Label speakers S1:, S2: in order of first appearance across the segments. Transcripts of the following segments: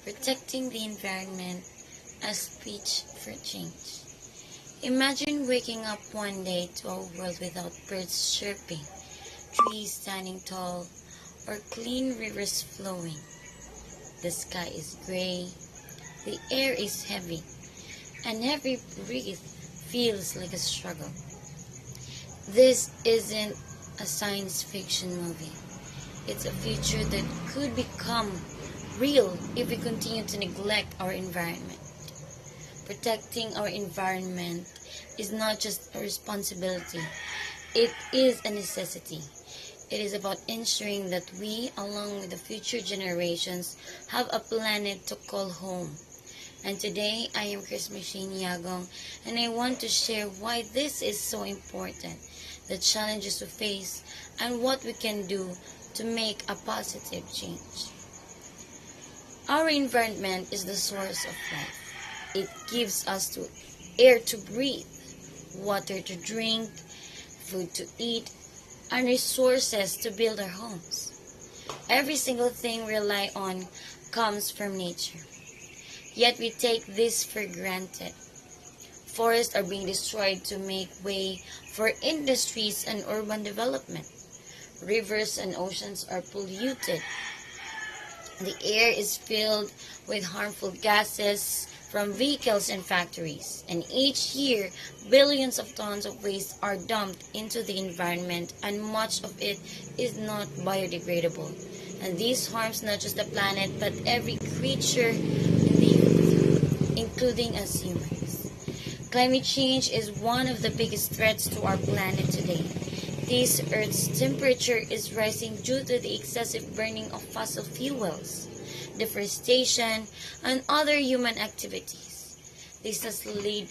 S1: Protecting the environment as speech for change. Imagine waking up one day to a world without birds chirping, trees standing tall, or clean rivers flowing. The sky is gray, the air is heavy, and every breath feels like a struggle. This isn't a science fiction movie. It's a future that could become real if we continue to neglect our environment. Protecting our environment is not just a responsibility, it is a necessity. It is about ensuring that we, along with the future generations, have a planet to call home. And today, I am Crismae Yagong, and I want to share why this is so important, the challenges we face, and what we can do to make a positive change. Our environment is the source of life. It gives us air to breathe, water to drink, food to eat, and resources to build our homes. Every single thing we rely on comes from nature. Yet we take this for granted. Forests are being destroyed to make way for industries and urban development. Rivers and oceans are polluted. The air is filled with harmful gases from vehicles and factories, and each year billions of tons of waste are dumped into the environment, and much of it is not biodegradable. And this harms not just the planet but every creature in the earth, including us humans. Climate change is one of the biggest threats to our planet today. This Earth's temperature is rising due to the excessive burning of fossil fuels, deforestation, and other human activities. This has led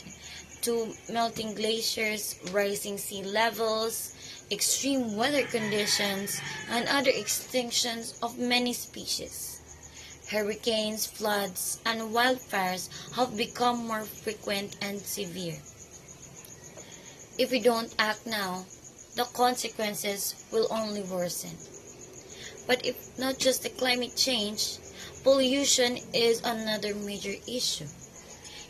S1: to melting glaciers, rising sea levels, extreme weather conditions, and other extinctions of many species. Hurricanes, floods, and wildfires have become more frequent and severe. If we don't act now, the consequences will only worsen. But if not just the climate change, pollution is another major issue.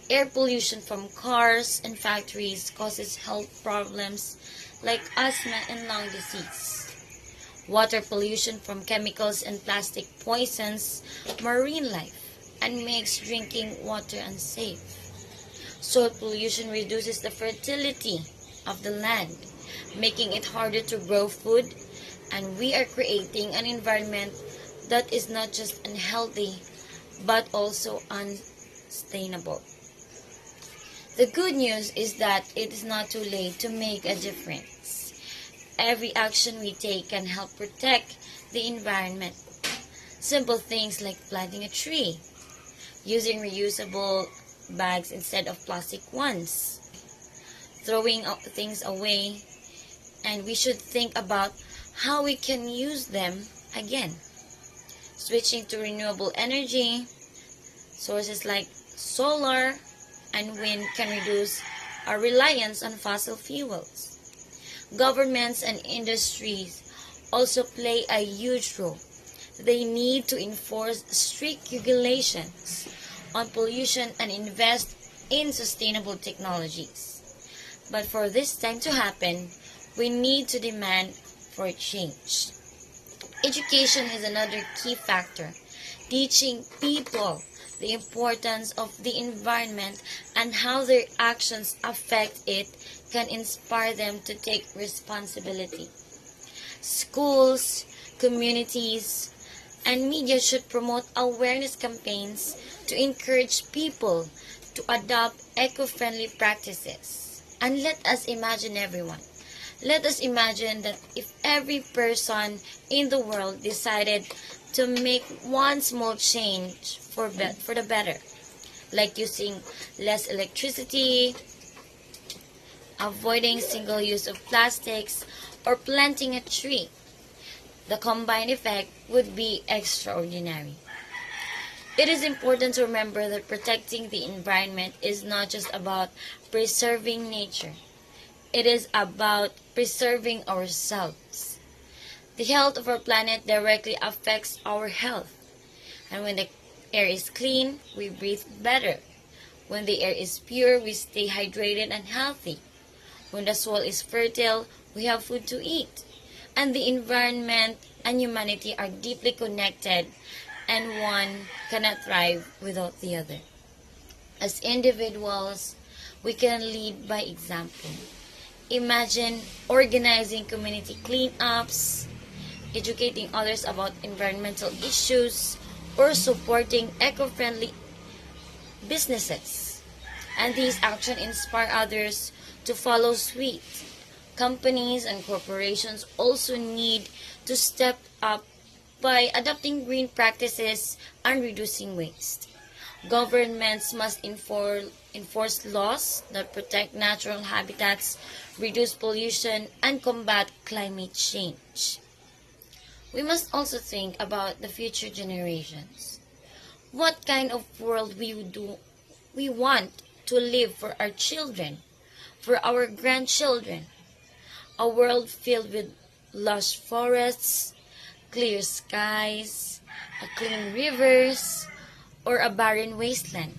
S1: Air pollution from cars and factories causes health problems like asthma and lung disease. Water pollution from chemicals and plastic poisons marine life and makes drinking water unsafe. Soil pollution reduces the fertility of the land, making it harder to grow food, and we are creating an environment that is not just unhealthy but also unsustainable. The good news is that it is not too late to make a difference. Every action we take can help protect the environment. Simple things like planting a tree, using reusable bags instead of plastic ones, throwing things away, and we should think about how we can use them again. Switching to renewable energy sources like solar and wind can reduce our reliance on fossil fuels. Governments and industries also play a huge role. They need to enforce strict regulations on pollution and invest in sustainable technologies. But for this time to happen, we need to demand for change. Education is another key factor. Teaching people the importance of the environment and how their actions affect it can inspire them to take responsibility. Schools, communities, and media should promote awareness campaigns to encourage people to adopt eco-friendly practices. And let us imagine everyone. Let us imagine that if every person in the world decided to make one small change for the better, like using less electricity, avoiding single use of plastics, or planting a tree, the combined effect would be extraordinary. It is important to remember that protecting the environment is not just about preserving nature. It is about preserving ourselves. The health of our planet directly affects our health. And when the air is clean, we breathe better. When the air is pure, we stay hydrated and healthy. When the soil is fertile, we have food to eat. And the environment and humanity are deeply connected, and one cannot thrive without the other. As individuals, we can lead by example. Imagine organizing community cleanups, educating others about environmental issues, or supporting eco-friendly businesses. And these actions inspire others to follow suit. Companies and corporations also need to step up by adopting green practices and reducing waste. Governments must enforce laws that protect natural habitats, reduce pollution, and combat climate change. We must also think about the future generations. What kind of world we want to live for our children, for our grandchildren? A world filled with lush forests, clear skies, clean rivers, or a barren wasteland.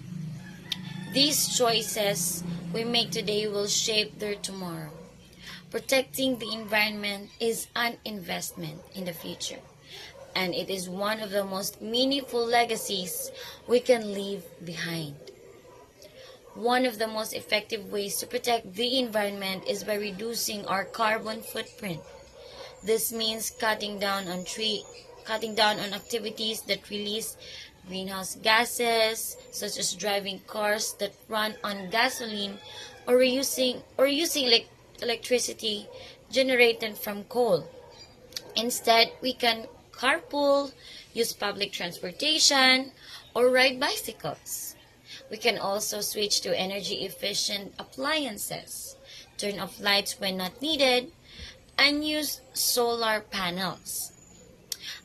S1: These choices we make today will shape their tomorrow. Protecting the environment is an investment in the future, and it is one of the most meaningful legacies we can leave behind. One of the most effective ways to protect the environment is by reducing our carbon footprint. This means cutting down on activities that release greenhouse gases, such as driving cars that run on gasoline or using electricity generated from coal. Instead, we can carpool, use public transportation, or ride bicycles. We can also switch to energy efficient appliances, turn off lights when not needed, and use solar panels.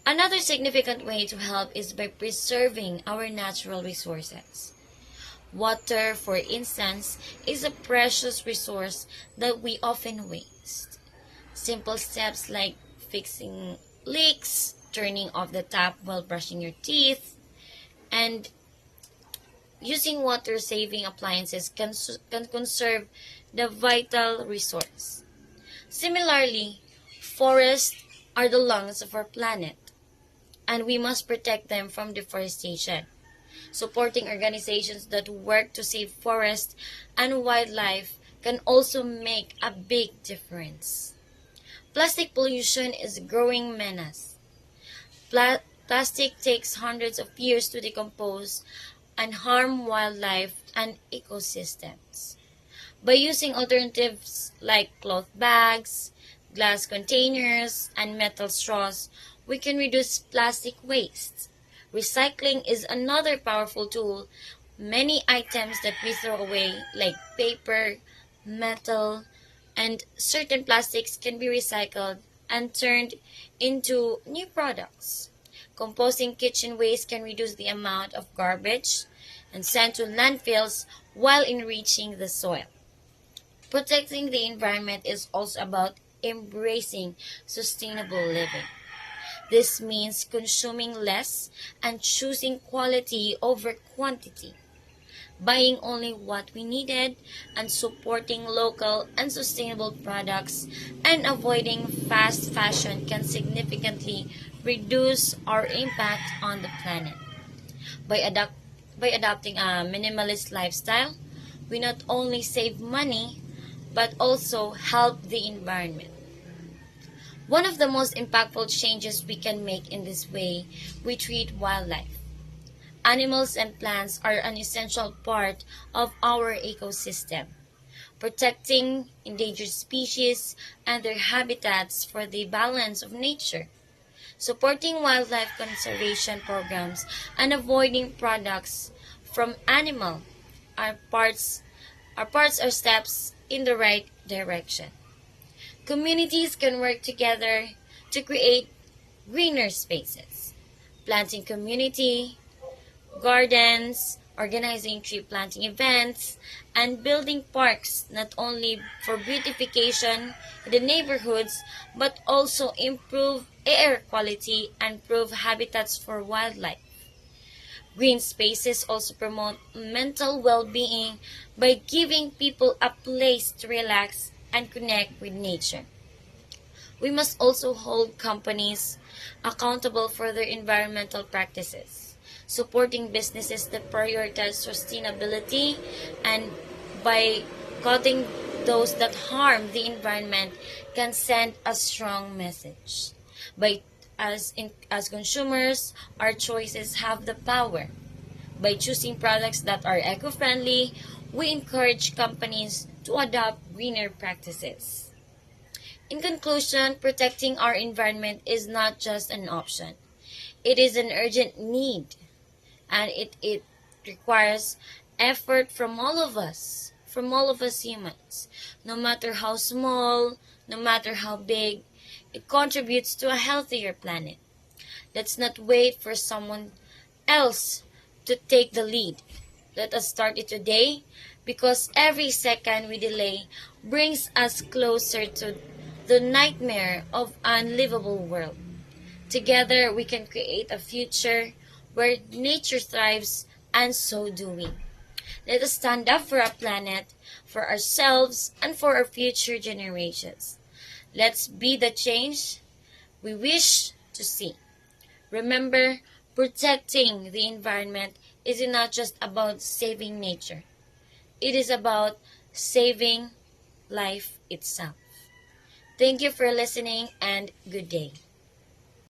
S1: Another significant way to help is by preserving our natural resources. Water, for instance, is a precious resource that we often waste. Simple steps like fixing leaks, turning off the tap while brushing your teeth, and using water-saving appliances can conserve the vital resource. Similarly, forests are the lungs of our planet, and we must protect them from deforestation. Supporting organizations that work to save forests and wildlife can also make a big difference. Plastic pollution is a growing menace. Plastic takes hundreds of years to decompose and harm wildlife and ecosystems. By using alternatives like cloth bags, glass containers, and metal straws, we can reduce plastic waste. Recycling is another powerful tool. Many items that we throw away, like paper, metal, and certain plastics, can be recycled and turned into new products. Composting kitchen waste can reduce the amount of garbage and sent to landfills while enriching the soil. Protecting the environment is also about embracing sustainable living. This means consuming less and choosing quality over quantity, buying only what we needed, and supporting local and sustainable products, and avoiding fast fashion can significantly reduce our impact on the planet. By, adapt- by adopting a minimalist lifestyle, we not only save money but also help the environment. One of the most impactful changes we can make in this way, we treat wildlife. Animals and plants are an essential part of our ecosystem, protecting endangered species and their habitats for the balance of nature. Supporting wildlife conservation programs and avoiding products from animal are parts or steps in the right direction. Communities can work together to create greener spaces, planting community gardens, organizing tree planting events, and building parks not only for beautification in the neighborhoods but also improve air quality and improve habitats for wildlife. Green spaces also promote mental well-being by giving people a place to relax and connect with nature. We must also hold companies accountable for their environmental practices, supporting businesses that prioritize sustainability and by cutting those that harm the environment can send a strong message. By as consumers, our choices have the power. By choosing products that are eco-friendly, we encourage companies to adopt greener practices. In conclusion, protecting our environment is not just an option. It is an urgent need, and it requires effort from all of us humans. No matter how small, no matter how big, it contributes to a healthier planet. Let's not wait for someone else to take the lead. Let us start it today because every second we delay brings us closer to the nightmare of unlivable world. Together we can create a future where nature thrives and so do we. Let us stand up for our planet, for ourselves, and for our future generations. Let's be the change we wish to see. Remember, protecting the environment is not just about saving nature. It is about saving life itself. Thank you for listening and good day.